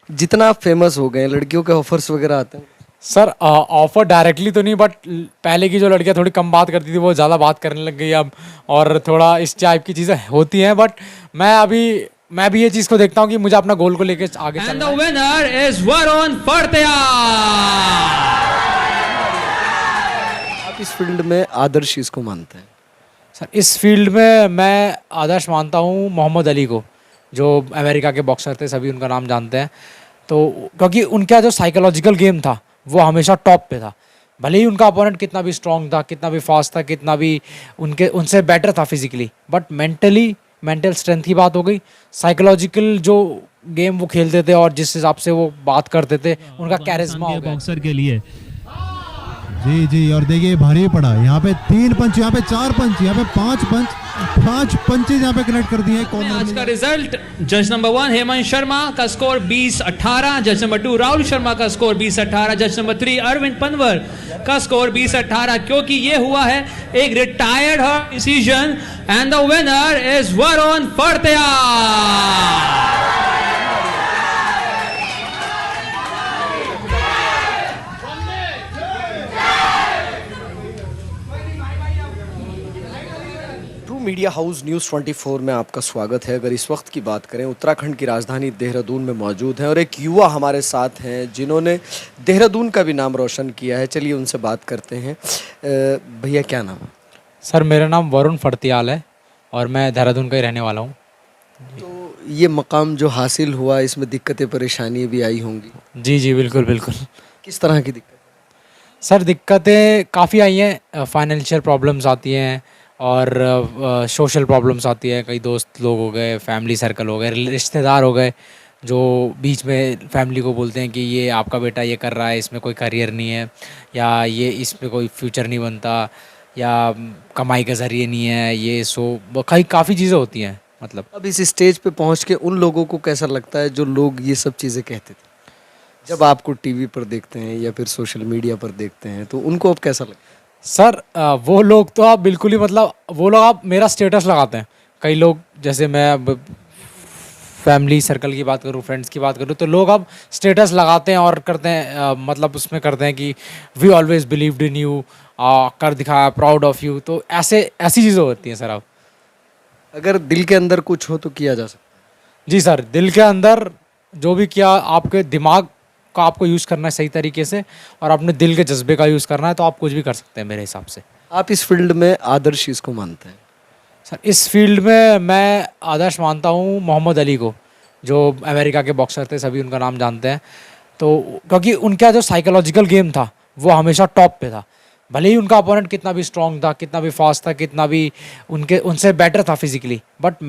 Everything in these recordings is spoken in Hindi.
जितना आप फेमस हो गए लड़कियों के ऑफर्स वगैरह आते हैं? सर ऑफर डायरेक्टली तो नहीं, बट पहले की जो लड़कियां थोड़ी कम बात करती थी वो ज़्यादा बात करने लग गई अब, और थोड़ा इस टाइप की चीज़ें होती हैं। बट मैं भी ये चीज़ को देखता हूँ कि मुझे अपना गोल को लेके आगे And चलना the है। winner is Varun Fartaya. आप इस फील्ड में आदर्श किसको मानते हैं? सर इस फील्ड में मैं आदर्श मानता हूँ मोहम्मद अली को, जो अमेरिका के बॉक्सर थे, सभी उनका नाम जानते हैं। तो क्योंकि उनका जो साइकोलॉजिकल गेम था वो हमेशा टॉप पे था। भले ही उनका अपोनेंट कितना भी स्ट्रांग था, कितना भी फास्ट था, कितना भी उनसे बेटर था फिजिकली, बट मेंटल स्ट्रेंथ की बात हो गई। साइकोलॉजिकल जो गेम वो खेलते थे और जिस हिसाब से वो बात करते थे, उनका कैरिज्मा हो गया। बॉक्सर के लिए जी जी। और देखिए भारी पड़ा यहाँ पे 3 पंच, यहाँ पे 4 पंच, यहाँ पे 5 पंचेज यहाँ पे कनेक्ट कर दिए कॉर्नर आज में। का रिजल्ट, जज नंबर 1 हेमंत शर्मा का स्कोर 20-18, जज नंबर 2 राहुल शर्मा का स्कोर 20-18, जज नंबर 3 अरविंद पनवर का स्कोर 20-18। क्योंकि ये हुआ है एक retired decision and the winner is Varun फर्तया। ट्रू मीडिया हाउस न्यूज़ 24 में आपका स्वागत है। अगर इस वक्त की बात करें, उत्तराखंड की राजधानी देहरादून में मौजूद हैं और एक युवा हमारे साथ हैं जिन्होंने देहरादून का भी नाम रोशन किया है। चलिए उनसे बात करते हैं। भैया क्या नाम है? सर मेरा नाम वरुण फर्तियाल है और मैं देहरादून का ही रहने वाला हूँ। तो ये मकाम जो हासिल हुआ, इसमें दिक्कतें परेशानियाँ भी आई होंगी? जी जी बिल्कुल बिल्कुल। किस तरह की दिक्कत? सर दिक्कतें काफ़ी आई हैं, फाइनेंशियल प्रॉब्लम्स आती हैं और सोशल प्रॉब्लम्स आती है। कई दोस्त लोग हो गए, फैमिली सर्कल हो गए, रिश्तेदार हो गए, जो बीच में फैमिली को बोलते हैं कि ये आपका बेटा ये कर रहा है, इसमें कोई करियर नहीं है, या ये इसमें कोई फ्यूचर नहीं बनता, या कमाई का ज़रिए नहीं है, ये सो काफ़ी चीज़ें होती हैं मतलब। अब इस स्टेज पे पहुंच के उन लोगों को कैसा लगता है जो लोग ये सब चीज़ें कहते थे? जब आपको टीवी पर देखते हैं या फिर सोशल मीडिया पर देखते हैं तो उनको अब कैसा लगता है? सर वो लोग तो आप बिल्कुल ही मतलब, वो लोग आप मेरा स्टेटस लगाते हैं। कई लोग, जैसे मैं अब फैमिली सर्कल की बात करूं, फ्रेंड्स की बात करूं, तो लोग अब स्टेटस लगाते हैं और करते हैं, मतलब उसमें करते हैं कि we always believed in you, कर दिखाया, प्राउड ऑफ यू। तो ऐसी चीज़ें होती हैं सर। अब अगर दिल के अंदर कुछ हो तो किया जा सकता जी सर, दिल के अंदर जो भी किया, आपके दिमाग का आपको यूज़ करना है सही तरीके से और अपने दिल के जज्बे का यूज़ करना है, तो आप कुछ भी कर सकते हैं मेरे हिसाब से। है। आप इस फील्ड में आदर्श किसको मानते हैं? सर इस फील्ड में मैं आदर्श मानता हूँ मोहम्मद अली को, जो अमेरिका के बॉक्सर थे, सभी उनका नाम जानते हैं। तो क्योंकि उनका जो साइकोलॉजिकल गेम था वो हमेशा टॉप पे था। भले ही उनका अपोनेंट कितना भी स्ट्रांग था, कितना भी फास्ट था, कितना भी उनसे बेटर था फिजिकली, बट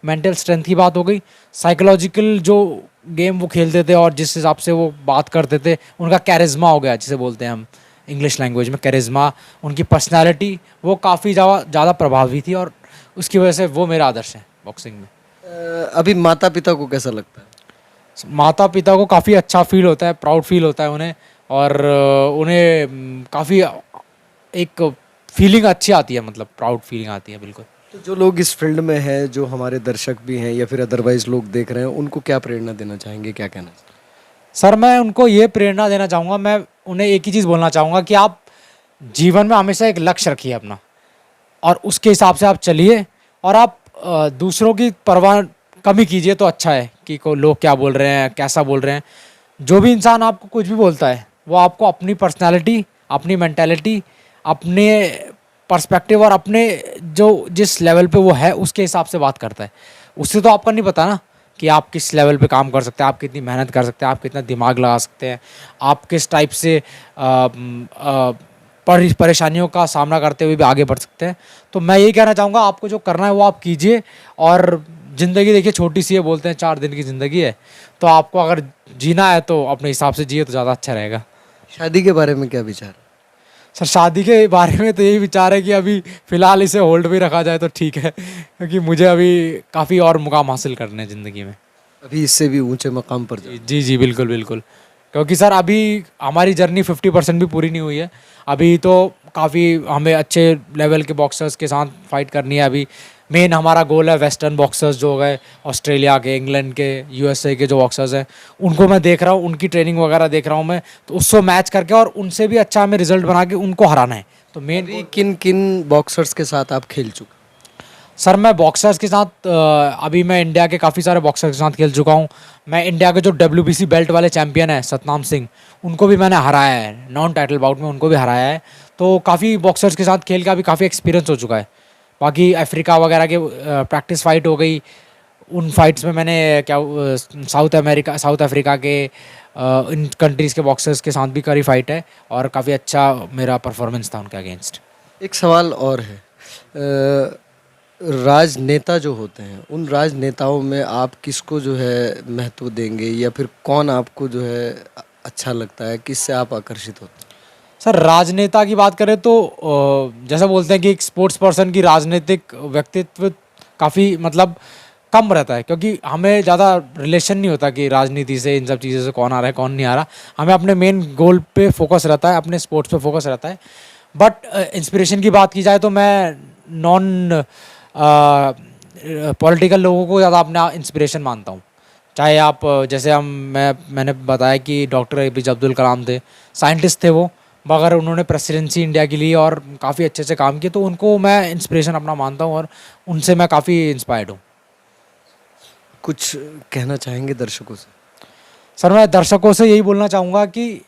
मेंटल स्ट्रेंथ की बात हो गई। साइकोलॉजिकल जो गेम वो खेलते थे और जिस हिसाब से वो बात करते थे, उनका कैरिज्मा हो गया, जिसे बोलते हैं हम इंग्लिश लैंग्वेज में कैरिज्मा। उनकी पर्सनालिटी वो काफ़ी ज़्यादा प्रभावी थी और उसकी वजह से वो मेरा आदर्श है बॉक्सिंग में। अभी माता पिता को कैसा लगता है? माता पिता को काफ़ी अच्छा फील होता है, प्राउड फील होता है उन्हें, और उन्हें काफ़ी एक फीलिंग अच्छी आती है, मतलब प्राउड फीलिंग आती है बिल्कुल। तो जो लोग इस फील्ड में हैं, जो हमारे दर्शक भी हैं या फिर अदरवाइज लोग देख रहे हैं, उनको क्या प्रेरणा देना चाहेंगे, क्या कहना चाहिए? सर मैं उनको ये प्रेरणा देना चाहूँगा, मैं उन्हें एक ही चीज़ बोलना चाहूँगा कि आप जीवन में हमेशा एक लक्ष्य रखिए अपना, और उसके हिसाब से आप चलिए, और आप दूसरों की परवाह कम ही कीजिए तो अच्छा है कि को लोग क्या बोल रहे हैं, कैसा बोल रहे हैं। जो भी इंसान आपको कुछ भी बोलता है, वो आपको अपनी पर्सनैलिटी, अपनी मेंटालिटी, अपने पर्सपेक्टिव और अपने जो जिस लेवल पे वो है उसके हिसाब से बात करता है। उससे तो आपका नहीं पता ना कि आप किस लेवल पे काम कर सकते हैं, आप कितनी मेहनत कर सकते हैं, आप कितना दिमाग लगा सकते हैं, आप किस टाइप से परेशानियों का सामना करते हुए भी आगे बढ़ सकते हैं। तो मैं यही कहना चाहूँगा, आपको जो करना है वो आप कीजिए। और ज़िंदगी देखिए छोटी सी है, बोलते हैं 4 दिन की ज़िंदगी है, तो आपको अगर जीना है तो अपने हिसाब से जिए तो ज़्यादा अच्छा रहेगा। शादी के बारे में क्या विचार? सर शादी के बारे में तो यही विचार है कि अभी फ़िलहाल इसे होल्ड भी रखा जाए तो ठीक है, क्योंकि मुझे अभी काफ़ी और मुकाम हासिल करने हैं ज़िंदगी में। अभी इससे भी ऊंचे मकाम पर जाओ। जी जी बिल्कुल बिल्कुल, क्योंकि सर अभी हमारी जर्नी 50% भी पूरी नहीं हुई है। अभी तो काफ़ी हमें अच्छे लेवल के बॉक्सर्स के साथ फाइट करनी है। अभी मेन हमारा गोल है वेस्टर्न बॉक्सर्स जो हो गए, ऑस्ट्रेलिया के, इंग्लैंड के, यूएसए के जो बॉक्सर्स हैं, उनको मैं देख रहा हूँ, उनकी ट्रेनिंग वगैरह देख रहा हूँ मैं, तो उसको मैच करके और उनसे भी अच्छा हमें रिजल्ट बना के उनको हराना है। तो मेन अभी किन किन बॉक्सर्स के साथ आप खेल चुके? सर मैं बॉक्सर्स के साथ अभी मैं इंडिया के काफ़ी सारे बॉक्सर्स के साथ खेल चुका हूँ। मैं इंडिया के जो WBC बेल्ट वाले चैंपियन है सतनाम सिंह, उनको भी मैंने हराया है, नॉन टाइटल बाउट में उनको भी हराया है। तो काफ़ी बॉक्सर्स के साथ खेल का अभी काफ़ी एक्सपीरियंस हो चुका है। बाकी अफ्रीका वगैरह के प्रैक्टिस फाइट हो गई, उन फाइट्स में मैंने साउथ अफ्रीका के इन कंट्रीज़ के बॉक्सर्स के साथ भी करी फाइट है और काफ़ी अच्छा मेरा परफॉर्मेंस था उनके अगेंस्ट। एक सवाल और है, राजनेता जो होते हैं, उन राजनेताओं में आप किसको जो है महत्व देंगे, या फिर कौन आपको जो है अच्छा लगता है, किससे आप आकर्षित होते हैं? सर राजनेता की बात करें तो जैसा बोलते हैं कि एक स्पोर्ट्स पर्सन की राजनीतिक व्यक्तित्व काफ़ी मतलब कम रहता है, क्योंकि हमें ज़्यादा रिलेशन नहीं होता कि राजनीति से, इन सब चीज़ों से कौन आ रहा है कौन नहीं आ रहा। हमें अपने मेन गोल पे फोकस रहता है, अपने स्पोर्ट्स पे फोकस रहता है। बट इंस्पिरेशन की बात की जाए तो मैं नॉन पॉलिटिकल लोगों को ज़्यादा अपना इंस्पिरेशन मानता हूँ। चाहे आप जैसे मैंने बताया कि डॉक्टर APJ अब्दुल कलाम थे, साइंटिस्ट थे वो, मगर उन्होंने प्रेसिडेंसी इंडिया के लिए और काफ़ी अच्छे से काम किए, तो उनको मैं इंस्पिरेशन अपना मानता हूँ और उनसे मैं काफ़ी इंस्पायर्ड हूँ। कुछ कहना चाहेंगे दर्शकों से? सर मैं दर्शकों से यही बोलना चाहूँगा कि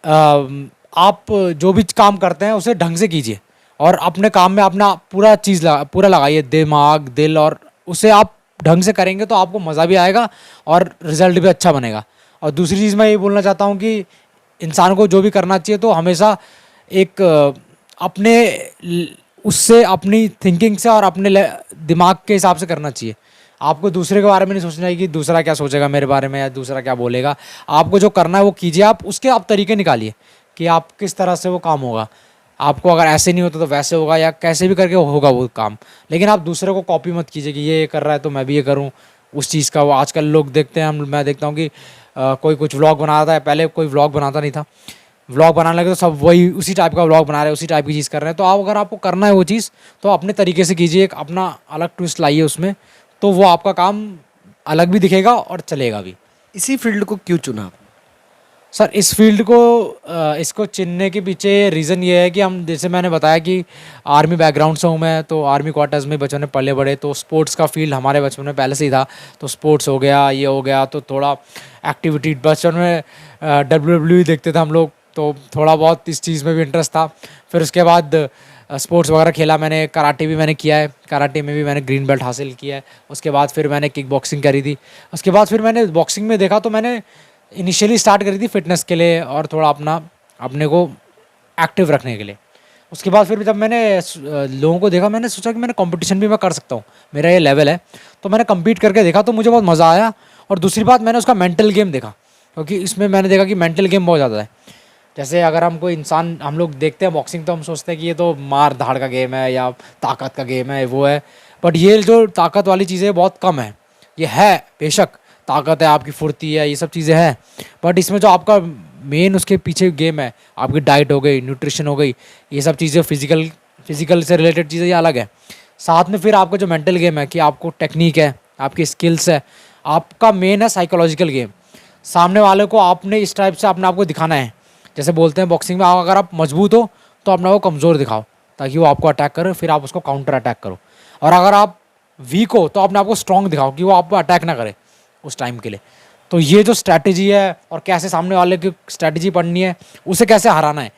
आप जो भी काम करते हैं उसे ढंग से कीजिए और अपने काम में अपना पूरा लगाइए, दिमाग, दिल, और उसे आप ढंग से करेंगे तो आपको मज़ा भी आएगा और रिजल्ट भी अच्छा बनेगा। और दूसरी चीज़ मैं ये बोलना चाहता हूँ कि इंसान को जो भी करना चाहिए तो हमेशा एक अपने उससे, अपनी थिंकिंग से और अपने दिमाग के हिसाब से करना चाहिए। आपको दूसरे के बारे में नहीं सोचना है कि दूसरा क्या सोचेगा मेरे बारे में या दूसरा क्या बोलेगा। आपको जो करना है वो कीजिए, आप उसके आप तरीके निकालिए कि आप किस तरह से वो काम होगा। आपको अगर ऐसे नहीं होता तो वैसे होगा, या कैसे भी करके होगा वो काम। लेकिन आप दूसरे को कॉपी मत कीजिए कि ये कर रहा है तो मैं भी ये करूँ उस चीज़ का। वो आजकल लोग देखते हैं, मैं देखता हूँ कि कोई कुछ व्लॉग बनाता है, पहले कोई व्लॉग बनाता नहीं था, व्लॉग बनाने लगे तो सब वही उसी टाइप का व्लॉग बना रहे हैं, उसी टाइप की चीज़ कर रहे हैं। तो आप अगर आपको करना है वो चीज़ तो अपने तरीके से कीजिए, एक अपना अलग ट्विस्ट लाइए उसमें, तो वो आपका काम अलग भी दिखेगा और चलेगा भी। इसी फील्ड को क्यों चुना आपने? सर इस फील्ड को इसको चुनने के पीछे रीज़न ये है कि हम, जैसे मैंने बताया कि आर्मी बैकग्राउंड से हूँ मैं, तो आर्मी क्वार्टर्स में बचपन में पले बड़े, तो स्पोर्ट्स का फील्ड हमारे बचपन में पहले से ही था। तो स्पोर्ट्स हो गया, ये हो गया, तो थोड़ा एक्टिविटी बचपन में WWE देखते थे हम लोग, तो थोड़ा बहुत इस चीज़ में भी इंटरेस्ट था। फिर उसके बाद स्पोर्ट्स वगैरह खेला मैंने, कराटे भी मैंने किया है, कराटे में भी मैंने ग्रीन बेल्ट हासिल किया है। उसके बाद फिर मैंने किक बॉक्सिंग करी थी। उसके बाद फिर मैंने बॉक्सिंग में देखा तो मैंने इनिशियली स्टार्ट करी थी फिटनेस के लिए और थोड़ा अपने को एक्टिव रखने के लिए। उसके बाद फिर जब मैंने लोगों को देखा, मैंने सोचा कि मैंने कंपटीशन भी मैं कर सकता हूँ, मेरा ये लेवल है, तो मैंने कम्पीट करके देखा तो मुझे बहुत मज़ा आया। और दूसरी बात, मैंने उसका मेंटल गेम देखा, क्योंकि इसमें मैंने देखा कि मेंटल गेम बहुत ज़्यादा है। जैसे अगर हम कोई इंसान, हम लोग देखते हैं बॉक्सिंग तो हम सोचते हैं कि ये तो मार धाड़ का गेम है या ताकत का गेम है, वो है। बट ये जो ताकत वाली चीज़ें बहुत कम है। ये है बेशक, ताकत है, आपकी फुर्ती है, ये सब चीज़ें हैं, बट इसमें जो आपका मेन उसके पीछे गेम है, आपकी डाइट हो गई, न्यूट्रिशन हो गई, ये सब चीज़ें फिजिकल से रिलेटेड चीज़ें ये अलग है। साथ में फिर आपका जो मेंटल गेम है कि आपको टेक्निक है, आपकी स्किल्स है, आपका मेन है साइकोलॉजिकल गेम। सामने वाले को आपने इस टाइप से अपने आप को दिखाना है। जैसे बोलते हैं बॉक्सिंग में, अगर आप मजबूत हो तो अपना वो कमज़ोर दिखाओ ताकि वो आपको अटैक करे, फिर आप उसको काउंटर अटैक करो। और अगर आप वीक हो तो अपने आप को स्ट्रॉन्ग दिखाओ कि वो आपको अटैक ना करे उस टाइम के लिए। तो ये जो स्ट्रैटेजी है और कैसे सामने वाले की स्ट्रैटेजी पढ़नी है, उसे कैसे हराना है,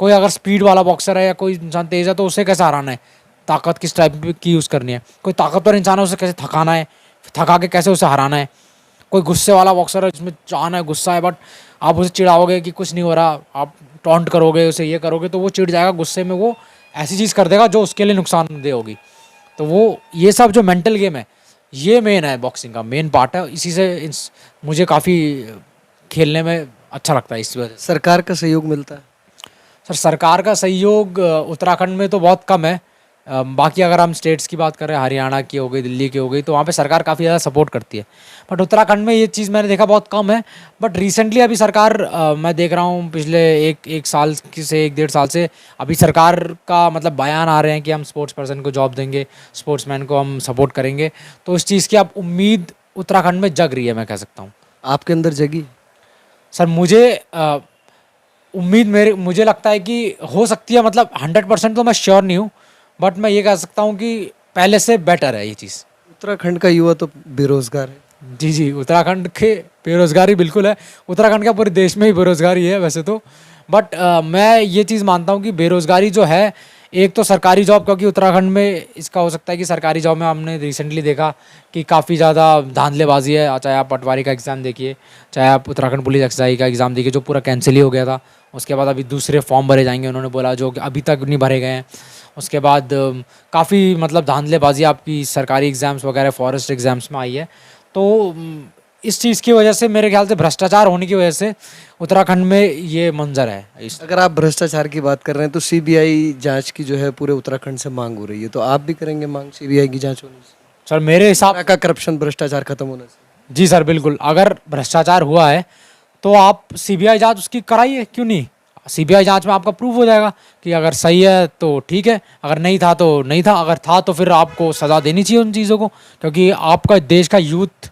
कोई अगर स्पीड वाला बॉक्सर है या कोई इंसान तेज़ है तो उसे कैसे हराना है, ताकत किस टाइप की यूज़ करनी है, कोई ताकतवर इंसान है उसे कैसे थकाना है, थका के कैसे उसे हराना है, कोई गुस्से वाला बॉक्सर है जिसमें चाहना है, गुस्सा है, बट आप उसे चिढ़ाओगे कि कुछ नहीं हो रहा, आप टॉन्ट करोगे उसे, ये करोगे तो वो चिढ़ जाएगा, गुस्से में वो ऐसी चीज़ कर देगा जो उसके लिए नुकसानदेह होगी। तो वो ये सब जो मेंटल गेम है, ये मेन है, बॉक्सिंग का मेन पार्ट है। इसी से मुझे काफ़ी खेलने में अच्छा लगता है इस वजह से। सरकार का सहयोग मिलता है? सर सरकार का सहयोग उत्तराखंड में तो बहुत कम है। बाकी अगर हम स्टेट्स की बात करें, हरियाणा की हो गई, दिल्ली की हो गई, तो वहाँ पे सरकार काफ़ी ज़्यादा सपोर्ट करती है। बट उत्तराखंड में ये चीज़ मैंने देखा बहुत कम है। बट रिसेंटली अभी सरकार मैं देख रहा हूँ पिछले एक साल से 1-1.5 साल से अभी सरकार का मतलब बयान आ रहे हैं कि हम स्पोर्ट्स पर्सन को जॉब देंगे, स्पोर्ट्समैन को हम सपोर्ट करेंगे। तो इस चीज़ की अब उम्मीद उत्तराखंड में जग रही है, मैं कह सकता हूँ। आपके अंदर जगी? सर मुझे उम्मीद मुझे लगता है कि हो सकती है, मतलब 100% तो मैं श्योर नहीं हूँ, बट मैं ये कह सकता हूँ कि पहले से बेटर है ये चीज़। उत्तराखंड का युवा तो बेरोजगार है। जी जी, उत्तराखंड के बेरोजगारी बिल्कुल है। उत्तराखंड का पूरे देश में ही बेरोजगारी है वैसे तो। बट मैं ये चीज़ मानता हूँ कि बेरोजगारी जो है, एक तो सरकारी जॉब, क्योंकि उत्तराखंड में इसका हो सकता है कि सरकारी जॉब में हमने रिसेंटली देखा कि काफ़ी ज़्यादा धांधलेबाजी है। चाहे आप पटवारी का एग्ज़ाम देखिए, चाहे आप उत्तराखंड पुलिस एक्साई का एग्ज़ाम देखिए, जो पूरा कैंसिल ही हो गया था। उसके बाद अभी दूसरे फॉर्म भरे जाएंगे, उन्होंने बोला, जो कि अभी तक नहीं भरे गए हैं। उसके बाद काफ़ी मतलब धांधलेबाजी आपकी सरकारी एग्ज़ाम्स वगैरह, फॉरेस्ट एग्ज़ाम्स में आई है। तो इस चीज़ की वजह से, मेरे ख्याल से भ्रष्टाचार होने की वजह से उत्तराखंड में ये मंजर है। अगर आप भ्रष्टाचार की बात कर रहे हैं तो सीबीआई जांच की जो है पूरे उत्तराखंड से मांग हो रही है, तो आप भी करेंगे मांग सीबीआई की जांच होने से? सर मेरे हिसाब का करप्शन, भ्रष्टाचार खत्म होने से? जी सर बिल्कुल। अगर भ्रष्टाचार हुआ है तो आप सीबीआई जांच उसकी कराइए, क्यों नहीं। सीबीआई जांच में आपका प्रूफ हो जाएगा कि अगर सही है तो ठीक है, अगर नहीं था तो नहीं था, अगर था तो फिर आपको सज़ा देनी चाहिए उन चीज़ों को, क्योंकि आपका देश का यूथ,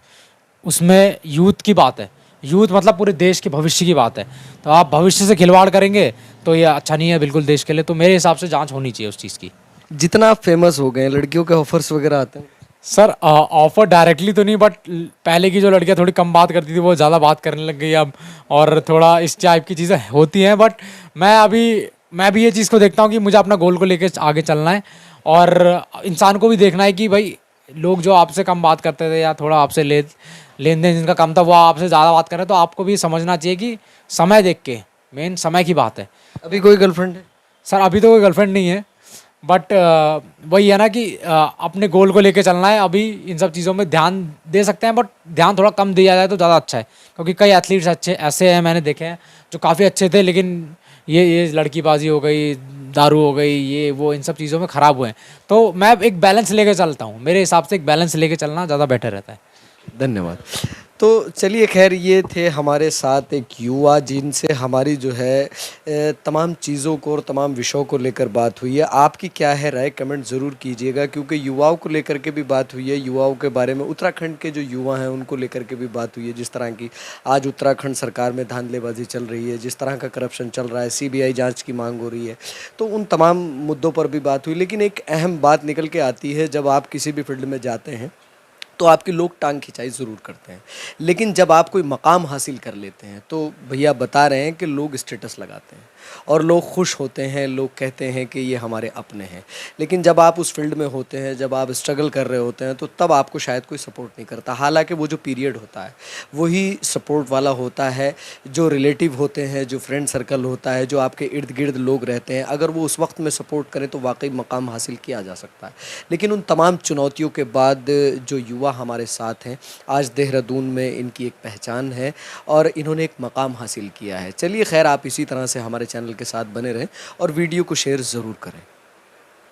उसमें यूथ की बात है। यूथ मतलब पूरे देश के भविष्य की बात है। तो आप भविष्य से खिलवाड़ करेंगे तो ये अच्छा नहीं है बिल्कुल देश के लिए। तो मेरे हिसाब से जांच होनी चाहिए उस चीज़ की। जितना आप फेमस हो गए हैं, लड़कियों के ऑफर्स वगैरह आते हैं? सर ऑफर डायरेक्टली तो नहीं, बट पहले की जो लड़कियां थोड़ी कम बात करती थी वो ज़्यादा बात करने लग गई अब, और थोड़ा इस टाइप की चीज़ें होती हैं। बट मैं भी ये चीज़ को देखता हूँ कि मुझे अपना गोल को लेकर आगे चलना है, और इंसान को भी देखना है कि भाई लोग जो आपसे कम बात करते थे या थोड़ा आपसे लेन देन जिनका कम था, वो आपसे ज़्यादा बात कर रहे हैं, तो आपको भी समझना चाहिए कि समय देख के, मेन समय की बात है। अभी कोई गर्लफ्रेंड है? सर अभी तो कोई गर्लफ्रेंड नहीं है, बट वही है ना कि अपने गोल को लेके चलना है। अभी इन सब चीज़ों में ध्यान दे सकते हैं, बट ध्यान थोड़ा कम दिया जाए तो ज़्यादा अच्छा है, क्योंकि कई एथलीट्स अच्छे ऐसे हैं मैंने देखे हैं जो काफ़ी अच्छे थे, लेकिन ये लड़कीबाजी हो गई, दारू हो गई, ये वो, इन सब चीज़ों में ख़राब हुए हैं। तो मैं एक बैलेंस लेके चलता हूँ, मेरे हिसाब से एक बैलेंस लेके चलना ज़्यादा बेटर रहता है। धन्यवाद। तो चलिए, खैर ये थे हमारे साथ एक युवा जिनसे हमारी जो है तमाम चीज़ों को और तमाम विषयों को लेकर बात हुई है। आपकी क्या है राय, कमेंट ज़रूर कीजिएगा, क्योंकि युवाओं को लेकर के भी बात हुई है, युवाओं के बारे में, उत्तराखंड के जो युवा हैं उनको लेकर के भी बात हुई है। जिस तरह की आज उत्तराखंड सरकार में धांधलेबाजी चल रही है, जिस तरह का करप्शन चल रहा है, सीबीआई जाँच की मांग हो रही है, तो उन तमाम मुद्दों पर भी बात हुई। लेकिन एक अहम बात निकल के आती है, जब आप किसी भी फील्ड में जाते हैं तो आपके लोग टांग खिंचाई ज़रूर करते हैं, लेकिन जब आप कोई मकाम हासिल कर लेते हैं तो भैया बता रहे हैं कि लोग स्टेटस लगाते हैं और लोग खुश होते हैं, लोग कहते हैं कि ये हमारे अपने हैं। लेकिन जब आप उस फील्ड में होते हैं, जब आप स्ट्रगल कर रहे होते हैं, तो तब आपको शायद कोई सपोर्ट नहीं करता। हालांकि वो जो पीरियड होता है वही सपोर्ट वाला होता है, जो रिलेटिव होते हैं, जो फ्रेंड सर्कल होता है, जो आपके इर्द गिर्द लोग रहते हैं, अगर वो उस वक्त में सपोर्ट करें तो वाकई मकाम हासिल किया जा सकता है। लेकिन उन तमाम चुनौतियों के बाद जो युवा हमारे साथ हैं, आज देहरादून में इनकी एक पहचान है और इन्होंने एक मकाम हासिल किया है। चलिए खैर, आप इसी तरह से हमारे चैनल के साथ बने रहें और वीडियो को शेयर ज़रूर करें।